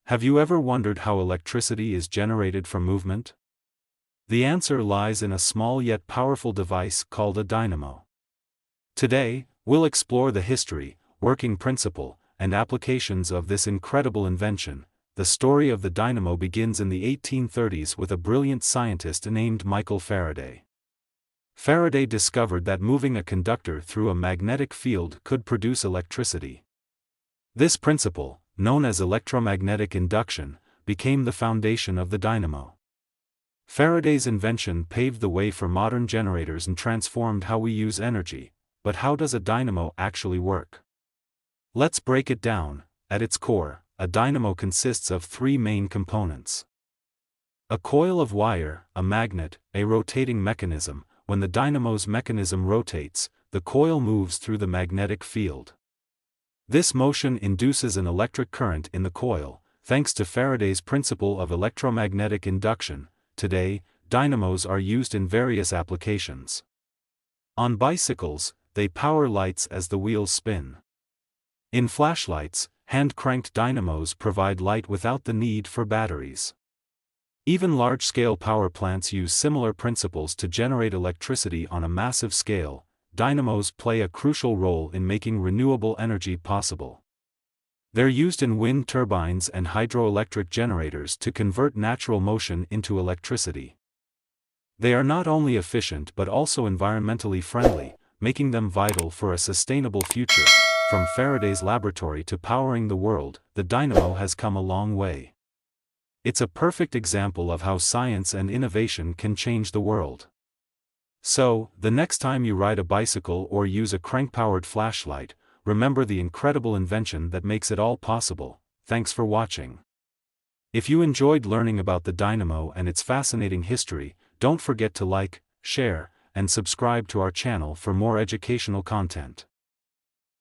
Have you ever wondered how electricity is generated from movement? The answer lies in a small yet powerful device called a dynamo. Today, we'll explore the history, working principle, and applications of this incredible invention. The story of the dynamo begins in the 1830s with a brilliant scientist named Michael Faraday. Faraday discovered that moving a conductor through a magnetic field could produce electricity. This principle, known as electromagnetic induction, became the foundation of the dynamo. Faraday's invention paved the way for modern generators and transformed how we use energy. But how does a dynamo actually work? Let's break it down. At its core, a dynamo consists of three main components: a coil of wire, a magnet, a rotating mechanism. When the dynamo's mechanism rotates, the coil moves through the magnetic field. This motion induces an electric current in the coil, thanks to Faraday's principle of electromagnetic induction. Today, dynamos are used in various applications. On bicycles, they power lights as the wheels spin. In flashlights, hand-cranked dynamos provide light without the need for batteries. Even large-scale power plants use similar principles to generate electricity on a massive scale. Dynamos play a crucial role in making renewable energy possible. They're used in wind turbines and hydroelectric generators to convert natural motion into electricity. They are not only efficient but also environmentally friendly, making them vital for a sustainable future. From Faraday's laboratory to powering the world, the dynamo has come a long way. It's a perfect example of how science and innovation can change the world. So, the next time you ride a bicycle or use a crank-powered flashlight, remember the incredible invention that makes it all possible. Thanks for watching. If you enjoyed learning about the dynamo and its fascinating history, don't forget to like, share, and subscribe to our channel for more educational content.